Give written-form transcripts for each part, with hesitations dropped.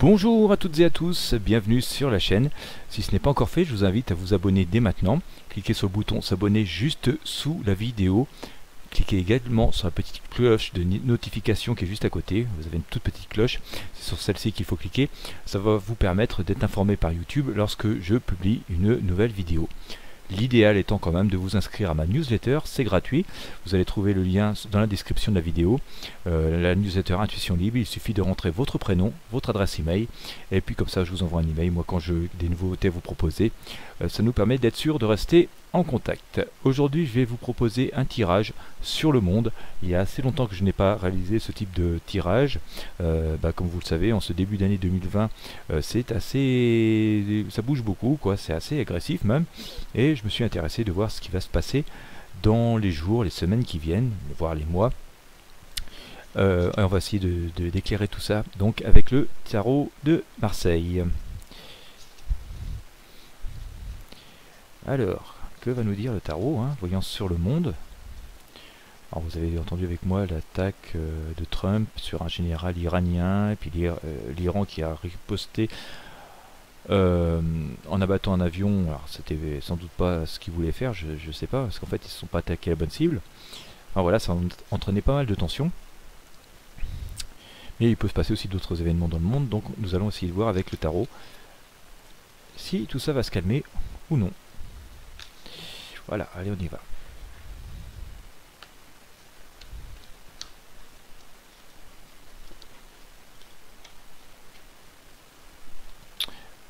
Bonjour à toutes et à tous, bienvenue sur la chaîne. Si ce n'est pas encore fait, je vous invite à vous abonner dès maintenant. Cliquez sur le bouton s'abonner juste sous la vidéo. Cliquez également sur la petite cloche de notification qui est juste à côté. Vous avez une toute petite cloche, c'est sur celle-ci qu'il faut cliquer. Ça va vous permettre d'être informé par YouTube lorsque je publie une nouvelle vidéo. L'idéal étant quand même de vous inscrire à ma newsletter, c'est gratuit. Vous allez trouver le lien dans la description de la vidéo. La newsletter Intuition Libre, il suffit de rentrer votre prénom, votre adresse email, et puis comme ça je vous envoie un email, moi quand j'ai des nouveautés à vous proposer. Ça nous permet d'être sûr de rester en contact. Aujourd'hui je vais vous proposer un tirage sur le monde. Il y a assez longtemps que je n'ai pas réalisé ce type de tirage. Comme vous le savez, en ce début d'année 2020, c'est assez, ça bouge beaucoup, quoi. C'est assez agressif même. Et je me suis intéressé de voir ce qui va se passer dans les jours, les semaines qui viennent, voire les mois. On va essayer d'éclairer tout ça donc avec le tarot de Marseille. Alors, que va nous dire le tarot, hein? Voyance sur le monde. Alors vous avez entendu avec moi l'attaque de Trump sur un général iranien, et puis l'Iran qui a riposté en abattant un avion. Alors c'était sans doute pas ce qu'ils voulaient faire, je sais pas, parce qu'en fait ils se sont pas attaqués à la bonne cible. Enfin voilà, ça a entraîné pas mal de tensions. Mais il peut se passer aussi d'autres événements dans le monde, donc nous allons essayer de voir avec le tarot si tout ça va se calmer ou non. Voilà, allez on y va.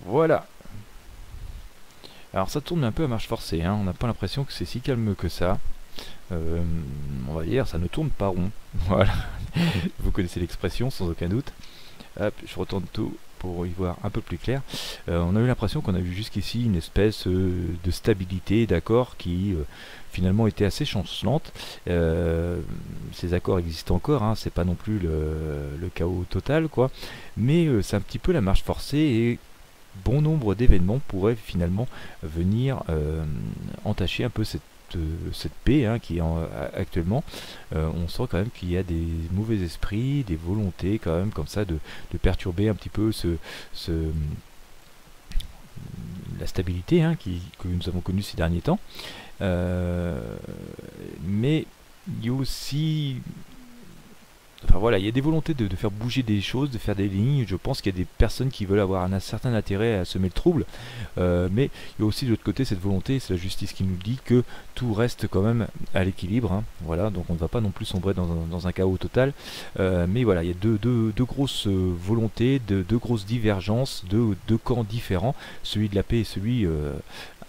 Voilà. Alors ça tourne un peu à marche forcée, hein. On n'a pas l'impression que c'est si calme que ça. On va dire, ça ne tourne pas rond. Voilà. Vous connaissez l'expression sans aucun doute. Hop, je retourne tout pour y voir un peu plus clair. On a eu l'impression qu'on a vu jusqu'ici une espèce de stabilité d'accords qui finalement était assez chancelante. Ces accords existent encore, hein, c'est pas non plus le chaos total, quoi. Mais c'est un petit peu la marche forcée et bon nombre d'événements pourraient finalement venir entacher un peu cette paix, hein, qui est actuellement. On sent quand même qu'il y a des mauvais esprits, des volontés quand même comme ça de perturber un petit peu la stabilité, hein, que nous avons connue ces derniers temps. Mais il y a aussi, enfin voilà, il y a des volontés de faire bouger des choses, de faire des lignes. Je pense qu'il y a des personnes qui veulent avoir un certain intérêt à semer le trouble, mais il y a aussi de l'autre côté cette volonté, c'est la justice qui nous dit que tout reste quand même à l'équilibre, hein. Voilà, donc on ne va pas non plus sombrer dans un chaos total, mais voilà, il y a deux grosses volontés, deux grosses divergences, deux camps différents, celui de la paix et celui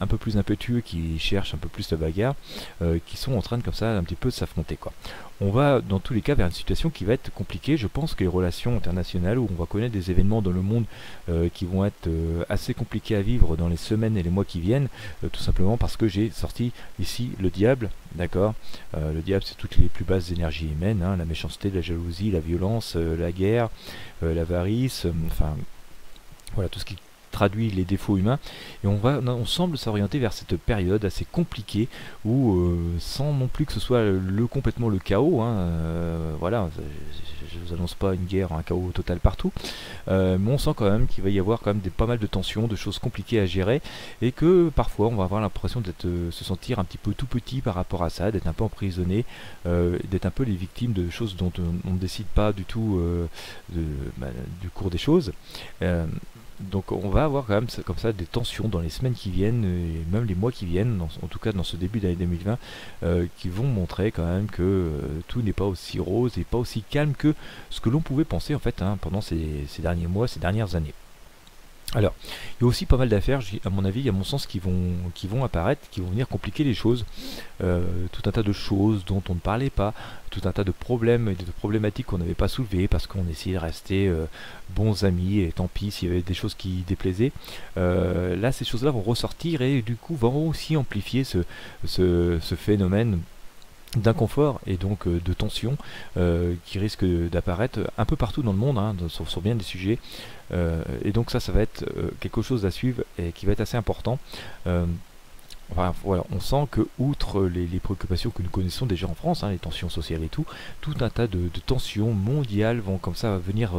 un peu plus impétueux qui cherche un peu plus la bagarre, qui sont en train de comme ça un petit peu de s'affronter, quoi. On va dans tous les cas vers une situation qui va être compliquée. Je pense que les relations internationales, où on va connaître des événements dans le monde qui vont être assez compliqués à vivre dans les semaines et les mois qui viennent, tout simplement parce que j'ai sorti ici le diable, d'accord. Le diable, c'est toutes les plus basses énergies humaines, hein, la méchanceté, la jalousie, la violence, la guerre, l'avarice, enfin voilà, tout ce qui traduit les défauts humains, et on semble s'orienter vers cette période assez compliquée où sans non plus que ce soit complètement le chaos, hein, voilà, je vous annonce pas une guerre, un chaos total partout, mais on sent quand même qu'il va y avoir quand même pas mal de tensions, de choses compliquées à gérer, et que parfois on va avoir l'impression d'être se sentir un petit peu tout petit par rapport à ça, d'être un peu emprisonné, d'être un peu les victimes de choses dont on ne décide pas du tout du cours des choses. Donc on va avoir quand même comme ça des tensions dans les semaines qui viennent et même les mois qui viennent, en tout cas dans ce début d'année 2020, qui vont montrer quand même que tout n'est pas aussi rose et pas aussi calme que ce que l'on pouvait penser en fait, hein, pendant ces derniers mois, ces dernières années. Alors, il y a aussi pas mal d'affaires, à mon avis, à mon sens, qui vont apparaître, qui vont venir compliquer les choses. Tout un tas de choses dont on ne parlait pas, tout un tas de problèmes et de problématiques qu'on n'avait pas soulevées parce qu'on essayait de rester bons amis, et tant pis s'il y avait des choses qui déplaisaient. Là, ces choses-là vont ressortir et du coup vont aussi amplifier ce phénomène d'inconfort et donc de tension qui risque d'apparaître un peu partout dans le monde, hein, sur bien des sujets, et donc ça va être quelque chose à suivre et qui va être assez important. Enfin, voilà, on sent que, outre les préoccupations que nous connaissons déjà en France, hein, les tensions sociales et tout un tas de tensions mondiales vont comme ça venir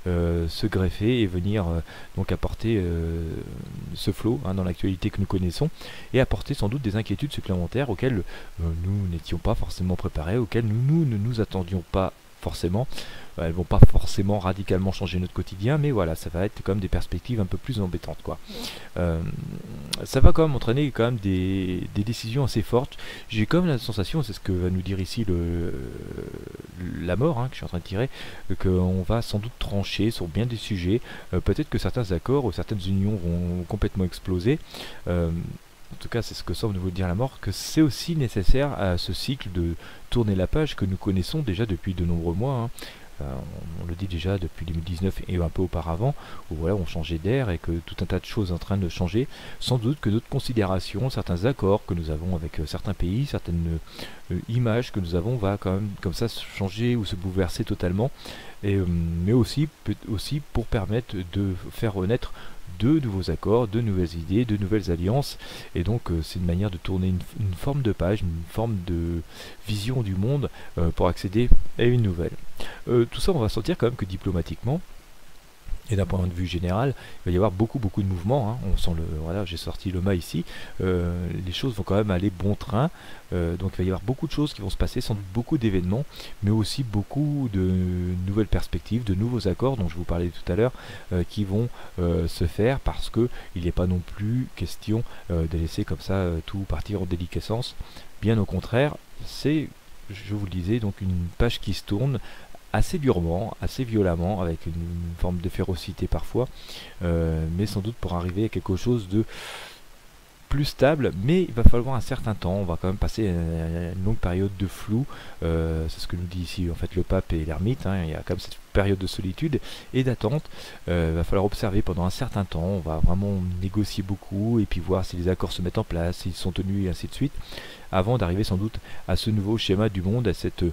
se greffer et venir donc apporter ce flot, hein, dans l'actualité que nous connaissons, et apporter sans doute des inquiétudes supplémentaires auxquelles nous n'étions pas forcément préparés, auxquelles nous ne nous attendions pas forcément. Elles vont pas forcément radicalement changer notre quotidien, mais voilà, ça va être comme des perspectives un peu plus embêtantes, quoi. Ça va quand même entraîner quand même des décisions assez fortes. J'ai quand même la sensation, c'est ce que va nous dire ici la mort, hein, que je suis en train de tirer, qu'on va sans doute trancher sur bien des sujets. Peut-être que certains accords ou certaines unions vont complètement exploser. En tout cas, c'est ce que semble nous dire la mort, que c'est aussi nécessaire à ce cycle de tourner la page que nous connaissons déjà depuis de nombreux mois, hein. On le dit déjà depuis 2019 et un peu auparavant, où voilà, on changeait d'air et que tout un tas de choses sont en train de changer. Sans doute que d'autres considérations, certains accords que nous avons avec certains pays, certaines images que nous avons, va quand même comme ça se changer ou se bouleverser totalement. Mais aussi pour permettre de faire renaître de nouveaux accords, de nouvelles idées, de nouvelles alliances, et donc c'est une manière de tourner une forme de page, une forme de vision du monde pour accéder à une nouvelle. Tout ça, on va sentir quand même que diplomatiquement, et d'un point de vue général, il va y avoir beaucoup de mouvements, hein. On sent voilà, j'ai sorti le mât ici. Les choses vont quand même aller bon train. Donc il va y avoir beaucoup de choses qui vont se passer, sans doute beaucoup d'événements, mais aussi beaucoup de nouvelles perspectives, de nouveaux accords dont je vous parlais tout à l'heure, qui vont se faire, parce que il n'est pas non plus question de laisser comme ça tout partir en déliquescence. Bien au contraire, c'est, je vous le disais, donc une page qui se tourne assez durement, assez violemment, avec une forme de férocité parfois, mais sans doute pour arriver à quelque chose de plus stable, mais il va falloir un certain temps. On va quand même passer une longue période de flou, c'est ce que nous dit ici en fait le pape et l'ermite, hein. Il y a quand même cette période de solitude et d'attente. Il va falloir observer pendant un certain temps, on va vraiment négocier beaucoup et puis voir si les accords se mettent en place, s'ils sont tenus et ainsi de suite, avant d'arriver sans doute à ce nouveau schéma du monde, à cette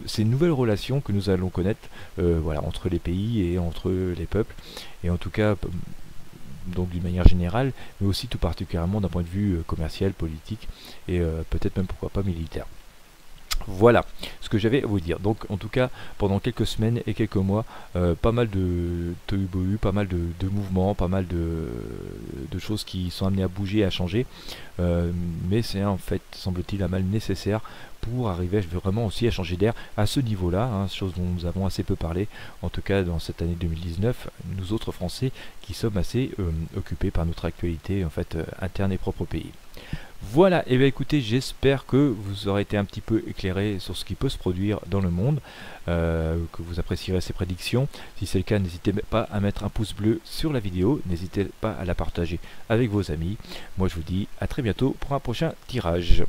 ces nouvelles relations que nous allons connaître, voilà, entre les pays et entre les peuples, et en tout cas donc d'une manière générale, mais aussi tout particulièrement d'un point de vue commercial, politique et peut-être même pourquoi pas militaire. Voilà ce que j'avais à vous dire. Donc en tout cas, pendant quelques semaines et quelques mois, pas mal de tohu-bohu, pas mal de mouvements, pas mal de choses qui sont amenées à bouger, à changer. Mais c'est en fait, semble-t-il, un mal nécessaire pour arriver vraiment aussi à changer d'air à ce niveau-là, hein, chose dont nous avons assez peu parlé, en tout cas dans cette année 2019, nous autres Français qui sommes assez occupés par notre actualité en fait interne et propre au pays. Voilà, et bien écoutez, j'espère que vous aurez été un petit peu éclairé sur ce qui peut se produire dans le monde, que vous apprécierez ces prédictions. Si c'est le cas, n'hésitez pas à mettre un pouce bleu sur la vidéo, n'hésitez pas à la partager avec vos amis. Moi je vous dis à très bientôt pour un prochain tirage.